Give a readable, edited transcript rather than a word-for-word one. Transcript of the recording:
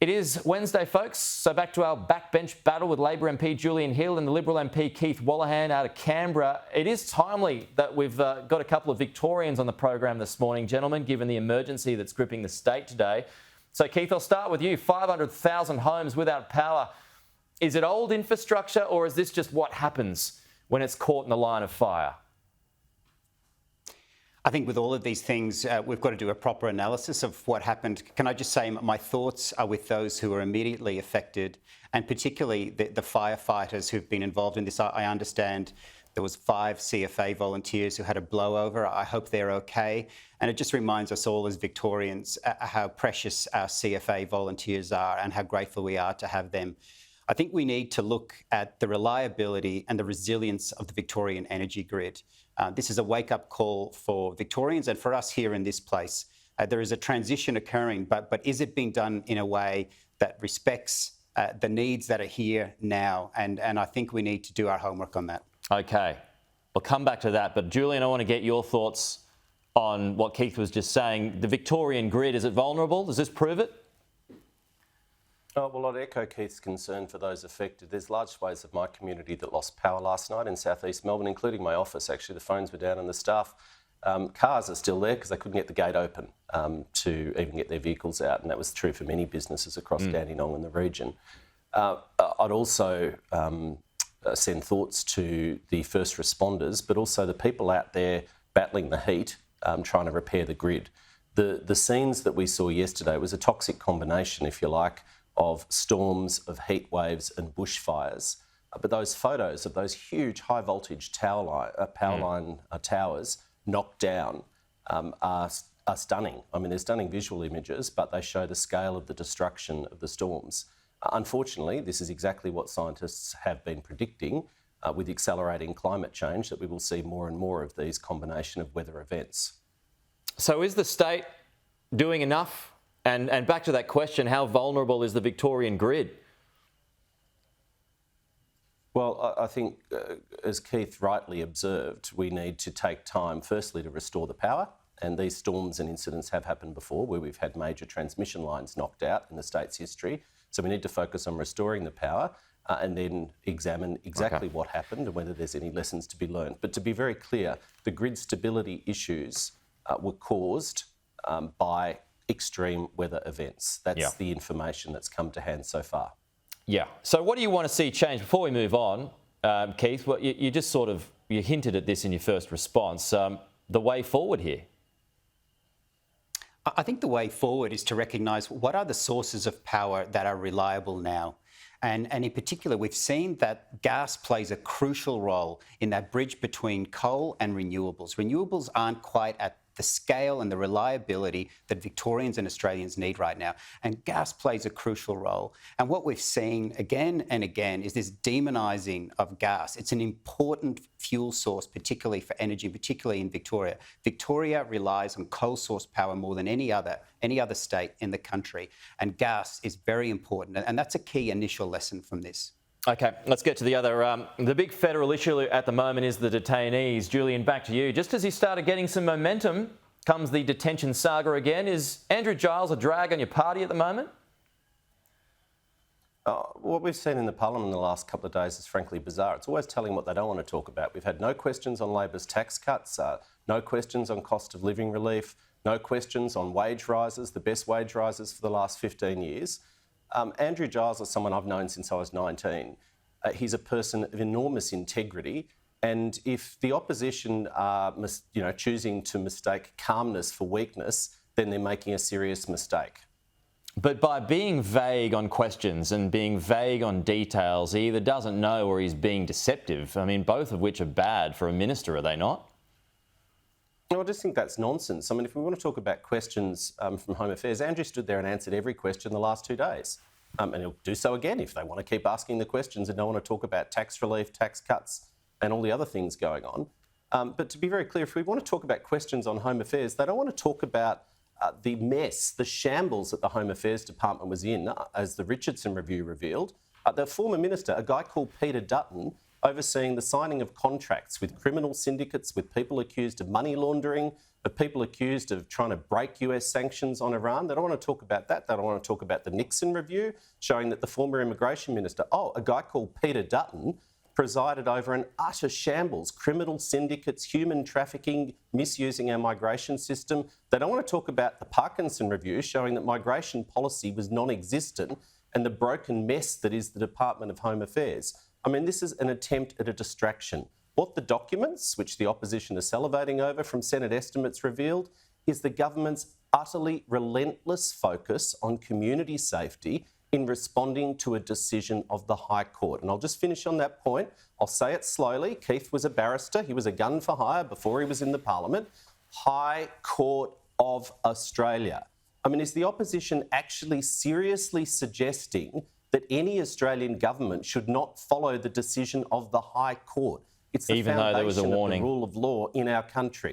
It is Wednesday, folks, so back to our backbench battle with Labor MP Julian Hill and the Liberal MP Keith Wallahan out of Canberra. It is timely that we've got a couple of Victorians on the program this morning, gentlemen, given the emergency that's gripping the state today. So, Keith, I'll start with you. 500,000 homes without power. Is it old infrastructure, or is this just what happens when it's caught in the line of fire? I think with all of these things, we've got to do a proper analysis of what happened. Can I just say my thoughts are with those who are immediately affected, and particularly the firefighters who've been involved in this. I understand there was 5 CFA volunteers who had a blowover. I hope they're okay. And it just reminds us all as Victorians how precious our CFA volunteers are and how grateful we are to have them. I think we need to look at the reliability and the resilience of the Victorian energy grid. This is a wake-up call for Victorians and for us here in this place. There is a transition occurring, but is it being done in a way that respects the needs that are here now? And I think we need to do our homework on that. Okay, we'll come back to that. But Julian, I want to get your thoughts on what Keith was just saying. The Victorian grid, is it vulnerable? Does this prove it? Oh, well, I'd echo Keith's concern for those affected. There's large swathes of my community that lost power last night in southeast Melbourne, including my office. Actually, the phones were down and the staff. Cars are still there because they couldn't get the gate open to even get their vehicles out, and that was true for many businesses across Dandenong and the region. I'd also send thoughts to the first responders, but also the people out there battling the heat, trying to repair the grid. The scenes that we saw yesterday was a toxic combination, if you like, of storms, of heat waves and bushfires. But those photos of those huge high voltage power line towers knocked down are stunning. I mean, they're stunning visual images, but they show the scale of the destruction of the storms. Unfortunately, this is exactly what scientists have been predicting with accelerating climate change, that we will see more and more of these combination of weather events. So is the state doing enough? And back to that question, how vulnerable is the Victorian grid? Well, I think, as Keith rightly observed, we need to take time, firstly, to restore the power. And these storms and incidents have happened before, where we've had major transmission lines knocked out in the state's history. So we need to focus on restoring the power and then examine exactly what happened and whether there's any lessons to be learned. But to be very clear, the grid stability issues were caused by extreme weather events. That's the information that's come to hand so far. Yeah. So what do you want to see change? Before we move on, Keith, well, you just sort of, you hinted at this in your first response, the way forward here. I think the way forward is to recognise what are the sources of power that are reliable now. And in particular, we've seen that gas plays a crucial role in that bridge between coal and renewables. Renewables aren't quite at the scale and the reliability that Victorians and Australians need right now. And gas plays a crucial role. And what we've seen again and again is this demonising of gas. It's an important fuel source, particularly for energy, particularly in Victoria. Victoria relies on coal source power more than any other state in the country. And gas is very important. And that's a key initial lesson from this. Okay, let's get to the other. The big federal issue at the moment is the detainees. Julian, back to you. Just as you started getting some momentum, comes the detention saga again. Is Andrew Giles a drag on your party at the moment? What we've seen in the Parliament in the last couple of days is frankly bizarre. It's always telling what they don't want to talk about. We've had no questions on Labor's tax cuts, no questions on cost of living relief, no questions on wage rises, the best wage rises for the last 15 years. Andrew Giles is someone I've known since I was 19. He's a person of enormous integrity, and if the opposition are choosing to mistake calmness for weakness, then they're making a serious mistake. But by being vague on questions and being vague on details, he either doesn't know or he's being deceptive. I mean, both of which are bad for a minister, are they not? No, I just think that's nonsense. I mean, if we want to talk about questions from Home Affairs, Andrew stood there and answered every question the last 2 days. And he'll do so again if they want to keep asking the questions and don't want to talk about tax relief, tax cuts and all the other things going on. But to be very clear, if we want to talk about questions on Home Affairs, they don't want to talk about the mess, the shambles that the Home Affairs Department was in, as the Richardson Review revealed. The former minister, a guy called Peter Dutton, overseeing the signing of contracts with criminal syndicates, with people accused of money laundering, of people accused of trying to break US sanctions on Iran. They don't want to talk about that. They don't want to talk about the Nixon review, showing that the former Immigration Minister, a guy called Peter Dutton, presided over an utter shambles, criminal syndicates, human trafficking, misusing our migration system. They don't want to talk about the Parkinson review, showing that migration policy was non-existent and the broken mess that is the Department of Home Affairs. I mean, this is an attempt at a distraction. What the documents, which the opposition is salivating over from Senate estimates revealed, is the government's utterly relentless focus on community safety in responding to a decision of the High Court. And I'll just finish on that point. I'll say it slowly. Keith was a barrister. He was a gun for hire before he was in the Parliament. High Court of Australia. I mean, is the opposition actually seriously suggesting that any Australian government should not follow the decision of the High Court? It's the Even though there was a foundation of warning. the rule of law in our country.